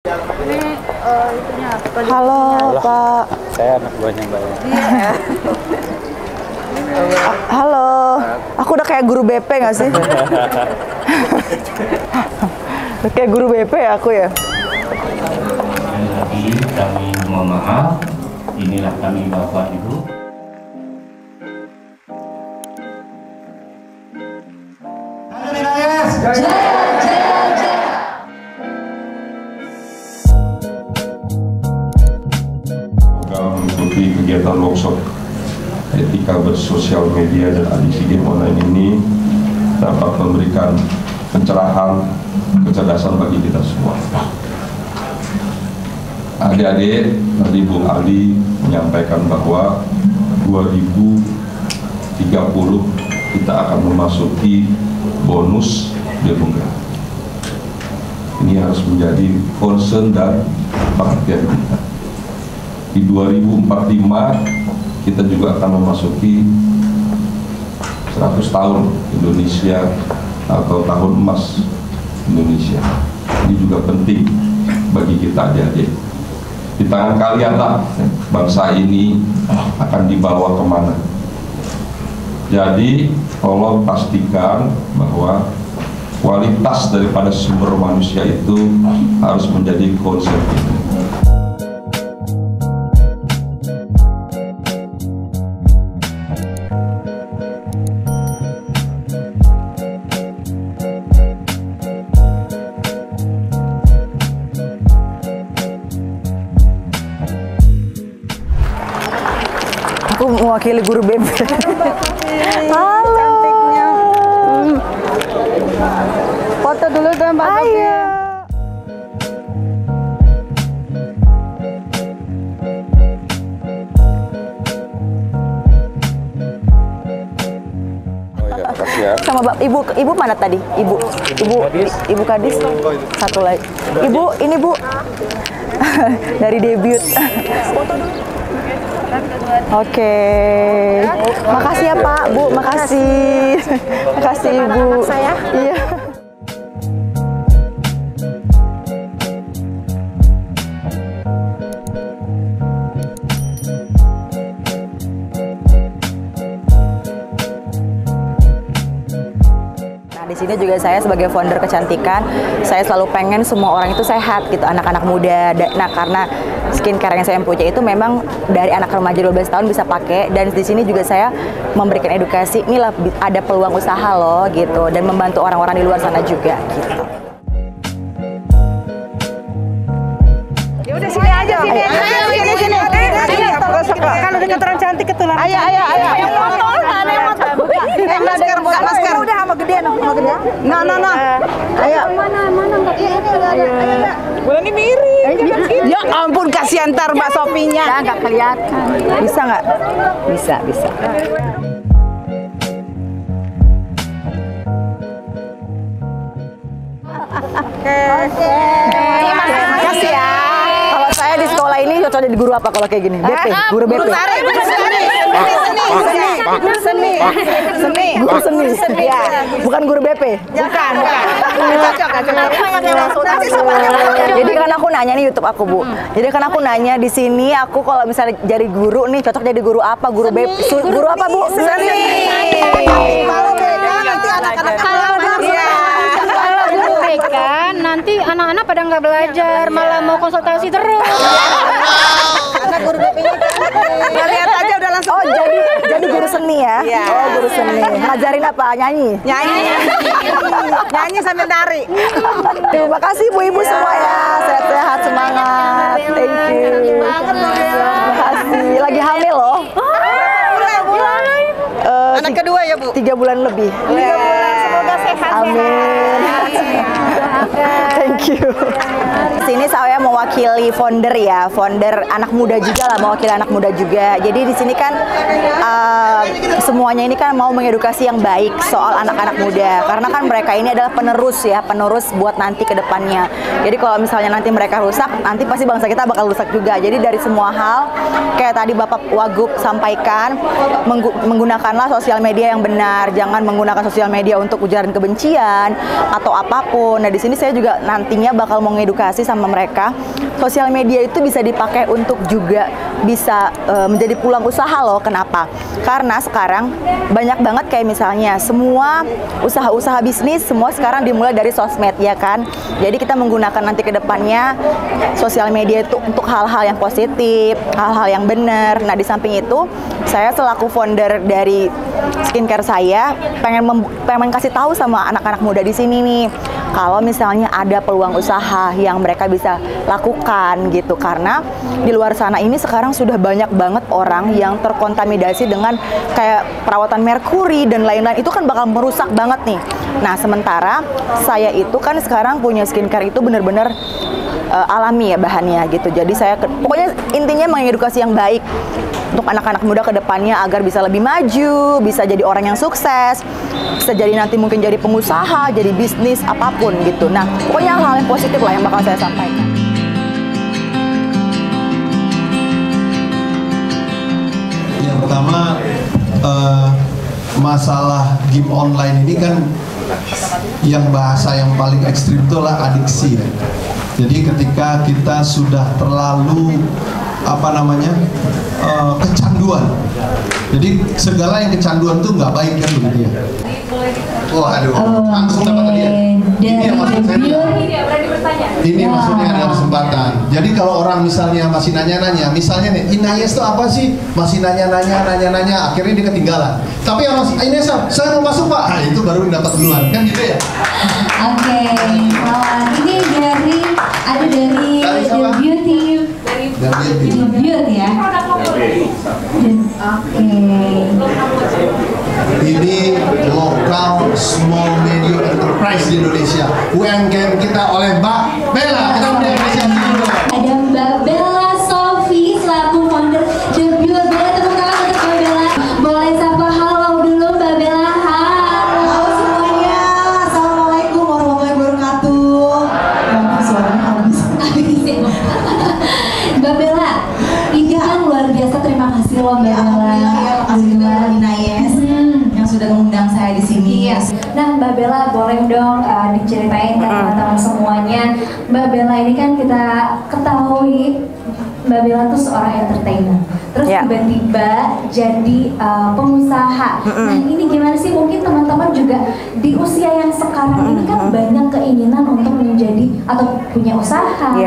Ini itunya. Halo Pak. Saya anak buahnya Mbak. Iya. Halo. Aku udah kayak guru BP nggak sih? Udah kayak guru BP ya aku ya. Lagi kami mohon maaf. Inilah kami Bapak Ibu. Mengikuti kegiatan workshop etika bersosial media dan adiksi game online ini dapat memberikan pencerahan, kecerdasan bagi kita semua. Adik-adik, tadi Bung Ali menyampaikan bahwa 2030 kita akan memasuki bonus demografi. Ini harus menjadi concern dan perhatian kita. Di 2045 kita juga akan memasuki 100 tahun Indonesia atau tahun emas Indonesia. Ini juga penting bagi kita adik-adik. Di tangan kalianlah bangsa ini akan dibawa kemana. Jadi tolong pastikan bahwa kualitas daripada sumber manusia itu harus menjadi concern kita. Aku mewakili guru BP. Halo. Cantiknya. Foto dulu dong Mbak Sofi. Oh ya, makasih ya. Sama ibu mana tadi? Ibu Kadis. Satu lagi. Ibu, ini Bu. Dari debut. Oke. Makasih ya Pak, Bu. Makasih. Makasih Ibu. Saya. Iya. Di sini juga saya sebagai founder kecantikan, saya selalu pengen semua orang itu sehat gitu, anak-anak muda. Nah, karena skincare yang saya punya itu memang dari anak remaja 12 tahun bisa pakai, dan di sini juga saya memberikan edukasi, inilah ada peluang usaha loh gitu, dan membantu orang-orang di luar sana juga gitu. Ya udah sini aja, sini. Kan udah keturunan cantik ketularan. Ayo. Masker. Udah sama gedean, sama gedean. Nah. Ayo. Mana? Iya, ini ada. Bulan ini miring. Ya ampun, kasihan ntar Mbak Sofinya. Ya, nggak kelihatan. Bisa nggak? Bisa. Oke. Makasih ya. Kalau saya di sekolah ini cocok jadi guru apa kalau kayak gini? BP, guru BP. Guru seni. Ya, bukan guru BP. Bukan. Jadi kan aku nanya nih YouTube aku, Bu. Jadi kan aku nanya di sini aku kalau misalnya jadi guru nih cocok jadi guru apa? Guru BP. Guru apa, Bu? Seni. Kalau beda nanti anak-anak kan nanti anak-anak pada nggak belajar, malah mau konsultasi terus. karena guru BP-nya lihat aja udah langsung. Oh, jadi guru seni ya? Iya. Oh, guru seni. Ngajarin apa? Nyanyi? Nyanyi sambil nari. Terima kasih Bu Ibu semua ya. Sehat-sehat, semangat. Thank you. Terima kasih. Lagi hamil loh. Mulai. Anak kedua ya, Bu? 3 bulan lebih. 3 bulan, semoga sehat. Amin. Thank you. Sini saya mewakili founder ya, founder anak muda juga lah, mewakili anak muda juga. Jadi di sini kan semuanya ini kan mau mengedukasi yang baik soal anak-anak muda, karena kan mereka ini adalah penerus ya, penerus buat nanti ke depannya. Jadi kalau misalnya nanti mereka rusak, nanti pasti bangsa kita bakal rusak juga. Jadi dari semua hal, kayak tadi Bapak Wagub sampaikan, menggunakanlah sosial media yang benar, jangan menggunakan sosial media untuk ujaran kebencian atau apapun. Nah di sini sini saya juga nantinya bakal mau ngedukasi sama mereka. Sosial media itu bisa dipakai untuk juga bisa menjadi peluang usaha loh. Kenapa? Karena sekarang banyak banget kayak misalnya semua usaha-usaha bisnis semua sekarang dimulai dari sosmed ya kan. Jadi kita menggunakan nanti ke depannya sosial media itu untuk hal-hal yang positif, hal-hal yang benar. Nah, di samping itu saya selaku founder dari skincare saya pengen kasih tahu sama anak-anak muda di sini nih, kalau misalnya ada peluang usaha yang mereka bisa lakukan gitu, karena di luar sana ini sekarang sudah banyak banget orang yang terkontaminasi dengan kayak perawatan merkuri dan lain-lain, itu kan bakal merusak banget nih. Nah, sementara saya itu kan sekarang punya skincare itu bener-bener alami ya bahannya gitu. Jadi saya pokoknya intinya mengedukasi yang baik untuk anak-anak muda ke depannya agar bisa lebih maju, bisa jadi orang yang sukses, bisa jadi nanti mungkin jadi pengusaha, jadi bisnis apapun gitu. Nah, pokoknya hal-hal yang positif lah yang bakal saya sampaikan. Yang pertama, masalah game online ini kan yang bahasa yang paling ekstrim itu adalah adiksi ya. Jadi ketika kita sudah terlalu kecanduan. Jadi segala yang kecanduan itu nggak baik kan begitu ya. Waduh, langsung dapat dia. Ini yang maksud saya. Ini maksudnya ada kesempatan. Jadi kalau orang misalnya masih nanya-nanya, misalnya nih, Inayes itu apa sih? Masih nanya-nanya, akhirnya dia ketinggalan. Tapi yang masih Inayes, saya mau masuk Pak. Nah, itu baru dapat duluan, kan gitu ya? Oke, ini ada dari The Beauty. The Beauty ya. Oke. Ini lokal small medium enterprise di Indonesia. UMKM kita oleh Mbak Bella. Kita punya apresiasi dulu. Ada Mbak Bella Sofi selaku founder The Beauty. Boleh tepuk tangan untuk Mbak Bella. Boleh sapa halo dulu Mbak Bella. Halo semuanya. Assalamualaikum warahmatullahi wabarakatuh. Maaf suaranya habis. Mbak Bella, ini kan luar biasa. Terima kasih loh Mbak Bella. Ya, makasih juga Inayes yang sudah mengundang saya di sini. Iya. Nah, Mbak Bella boleh dong diceritain ke teman-teman semuanya. Mbak Bella ini kan kita ketahui Mbak Bella tuh seorang entertainer. Terus tiba-tiba jadi pengusaha. Nah, ini gimana sih, mungkin teman-teman juga di usia yang sekarang ini kan banyak keinginan untuk menjadi atau punya usaha atau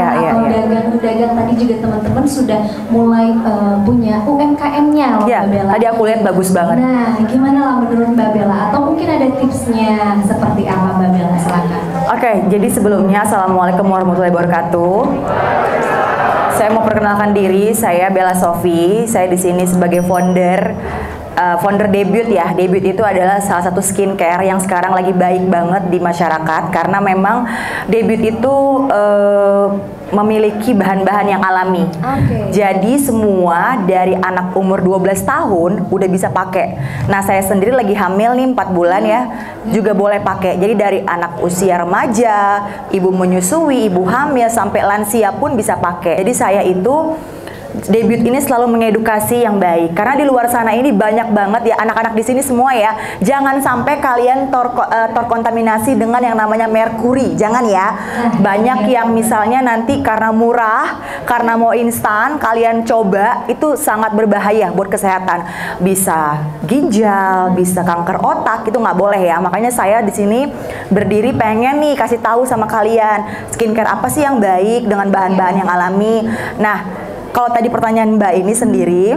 dagang. Tadi juga teman-teman sudah mulai punya UMKM-nya loh Mbak Bella. Tadi aku lihat bagus banget. Nah, gimana lah menurut Mbak Bella? Atau mungkin ada tipsnya seperti apa Mbak Bella? Silakan. Oke, jadi sebelumnya Assalamualaikum warahmatullahi wabarakatuh. Saya mau perkenalkan diri, saya Bella Sofi. Saya di sini sebagai founder Debut ya. Debut itu adalah salah satu skincare yang sekarang lagi baik banget di masyarakat karena memang Debut itu memiliki bahan-bahan yang alami. Jadi semua dari anak umur 12 tahun udah bisa pakai. Nah, saya sendiri lagi hamil nih 4 bulan ya, juga boleh pakai. Jadi dari anak usia remaja, ibu menyusui, ibu hamil sampai lansia pun bisa pakai. Jadi saya itu Debut ini selalu mengedukasi yang baik karena di luar sana ini banyak banget ya anak-anak di sini semua ya. Jangan sampai kalian terkontaminasi dengan yang namanya merkuri. Jangan ya. Banyak yang misalnya nanti karena murah, karena mau instan, kalian coba itu sangat berbahaya buat kesehatan. Bisa ginjal, bisa kanker otak, itu nggak boleh ya. Makanya saya di sini berdiri pengen nih kasih tahu sama kalian skincare apa sih yang baik dengan bahan-bahan yang alami. Nah, kalau tadi pertanyaan Mbak ini sendiri,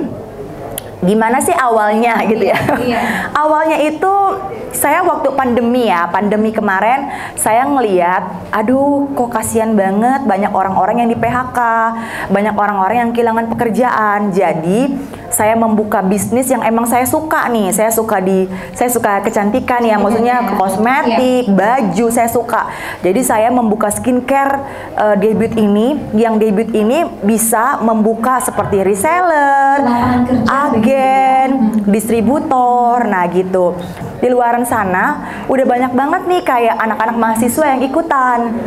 gimana sih awalnya gitu ya? Awalnya itu saya waktu pandemi kemarin saya ngeliat, aduh kok kasihan banget banyak orang-orang yang di PHK, banyak orang-orang yang kehilangan pekerjaan. Jadi saya membuka bisnis yang emang saya suka nih. Saya suka kecantikan ya, maksudnya kosmetik, baju saya suka. Jadi saya membuka skincare Debut ini, yang Debut ini bisa membuka seperti reseller, agen, distributor, nah gitu. Di luaran sana udah banyak banget nih kayak anak-anak mahasiswa yang ikutan.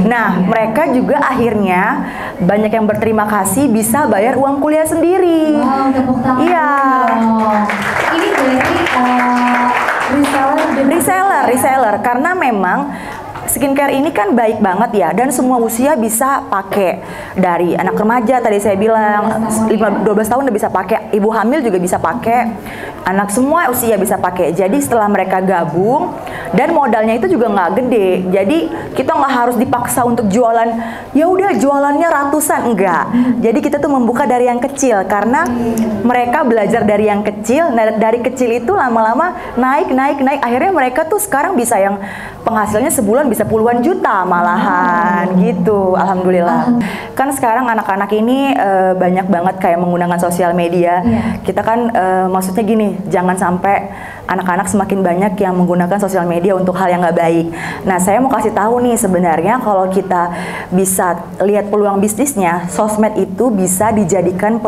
Nah, mereka juga akhirnya banyak yang berterima kasih bisa bayar uang kuliah sendiri. Wow, tepuk tangan. Iya. Ini berarti reseller karena memang skincare ini kan baik banget ya, dan semua usia bisa pakai. Dari anak remaja tadi saya bilang 12 tahun udah bisa pakai, ibu hamil juga bisa pakai, anak semua usia bisa pakai. Jadi setelah mereka gabung, dan modalnya itu juga nggak gede, jadi kita nggak harus dipaksa untuk jualan, ya udah jualannya ratusan, enggak. Jadi kita tuh membuka dari yang kecil, karena mereka belajar dari yang kecil. Nah, dari kecil itu lama-lama naik, akhirnya mereka tuh sekarang bisa yang penghasilannya sebulan bisa puluhan juta malahan gitu, alhamdulillah. Kan sekarang anak-anak ini banyak banget kayak menggunakan sosial media. Kita kan maksudnya gini, jangan sampai anak-anak semakin banyak yang menggunakan sosial media untuk hal yang nggak baik. Nah, saya mau kasih tahu nih, sebenarnya kalau kita bisa lihat peluang bisnisnya, sosmed itu bisa dijadikan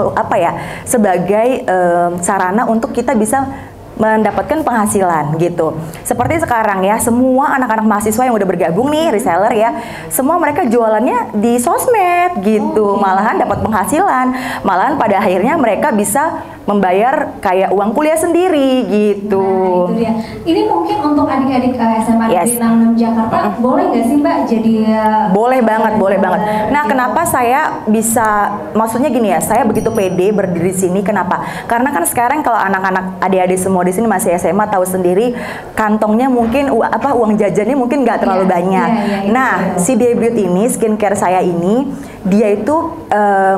sebagai sarana untuk kita bisa mendapatkan penghasilan gitu. Seperti sekarang ya, semua anak-anak mahasiswa yang udah bergabung nih, reseller ya, semua mereka jualannya di sosmed gitu. Malahan dapat penghasilan, malahan pada akhirnya mereka bisa membayar kayak uang kuliah sendiri gitu. Nah, itu dia. Ini mungkin untuk adik-adik SMA Negeri 66 Jakarta, boleh nggak sih Mbak jadi boleh banget. Nah, kenapa saya bisa, maksudnya gini ya, saya begitu pede berdiri di sini, kenapa? Karena kan sekarang kalau anak-anak adik-adik semua di sini masih SMA, tahu sendiri kantongnya mungkin uang jajannya mungkin nggak terlalu banyak. Nah, si Debut ini, skincare saya ini, dia itu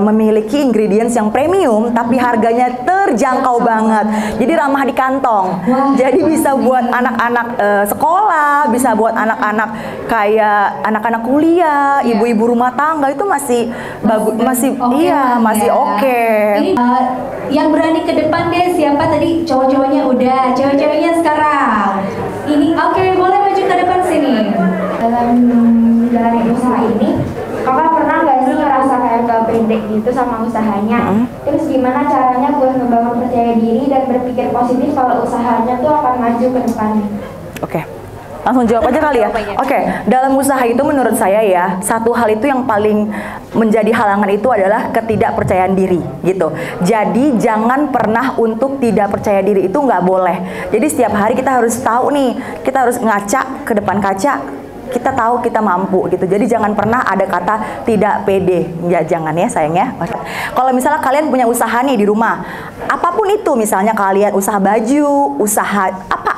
memiliki ingredients yang premium tapi harganya terjangkau banget. Jadi ramah di kantong. Jadi bisa buat anak-anak sekolah, bisa buat anak-anak kayak anak-anak kuliah, ibu-ibu rumah tangga itu masih bagus, masih masih oke. Ini yang berani ke depan deh, siapa tadi? Cowok-cowoknya udah, cewek-ceweknya sekarang. Ini oke, boleh maju ke depan sini. Dalam menjalani usaha ini, kakak pernah nggak sih ngerasa kayak gak pede gitu sama usahanya? Terus gimana caranya buat ngebangun percaya diri dan berpikir positif kalau usahanya tuh akan maju ke depannya? Oke. Langsung jawab aja kali ya. Oke, dalam usaha itu menurut saya ya, satu hal itu yang paling menjadi halangan itu adalah ketidakpercayaan diri gitu. Jadi jangan pernah untuk tidak percaya diri, itu nggak boleh. Jadi setiap hari kita harus tahu nih, kita harus ngaca ke depan kaca, kita tahu kita mampu gitu. Jadi jangan pernah ada kata tidak pede. Ya jangan ya sayang ya. Kalau misalnya kalian punya usaha nih di rumah, apapun itu, misalnya kalian usaha baju, usaha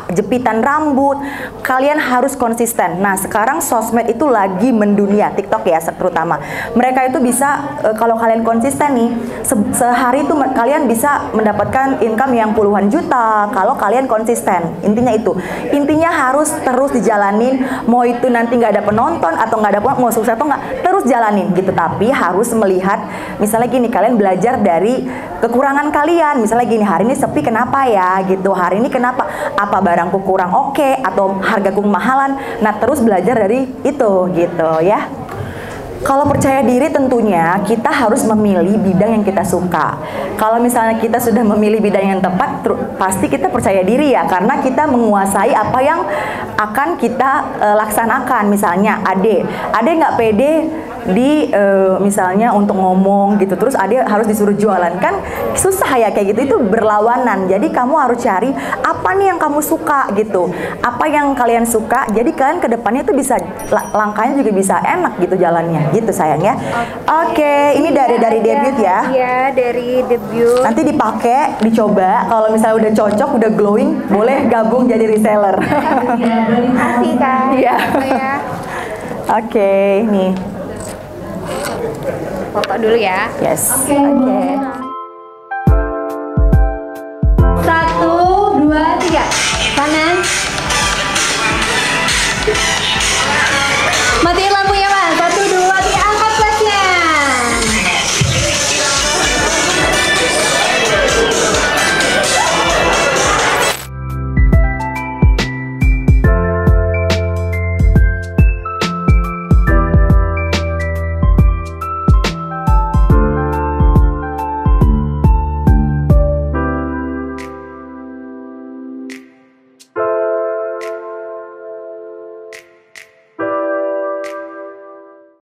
jepitan rambut, kalian harus konsisten. Nah, sekarang sosmed itu lagi mendunia, TikTok ya terutama. Mereka itu bisa kalau kalian konsisten nih, sehari itu kalian bisa mendapatkan income yang puluhan juta kalau kalian konsisten. Intinya itu. Intinya harus terus dijalanin, mau itu nanti nggak ada penonton atau nggak ada mau sukses atau nggak, terus jalanin gitu. Tapi harus melihat, misalnya gini, kalian belajar dari kekurangan kalian. Misalnya gini, hari ini sepi kenapa ya gitu, hari ini kenapa, apa barangku kurang oke atau hargaku kemahalan. Nah, terus belajar dari itu gitu ya. Kalau percaya diri tentunya kita harus memilih bidang yang kita suka. Kalau misalnya kita sudah memilih bidang yang tepat, pasti kita percaya diri ya, karena kita menguasai apa yang akan kita laksanakan. Misalnya Ade nggak pede di misalnya untuk ngomong gitu, terus Ade harus disuruh jualan, kan susah ya kayak gitu, itu berlawanan. Jadi kamu harus cari apa nih yang kamu suka gitu, apa yang kalian suka, jadi kalian kedepannya tuh bisa langkahnya juga bisa enak gitu jalannya gitu sayang ya. Oke, ini dari Debut ya. Iya, dari Debut. Nanti dipakai, dicoba, kalau misalnya udah cocok, udah glowing, boleh gabung jadi reseller. Makasih Kak. Iya. Oke, nih. Foto dulu ya. Yes. Oke. 1, 2, 3. Kanan. Matiin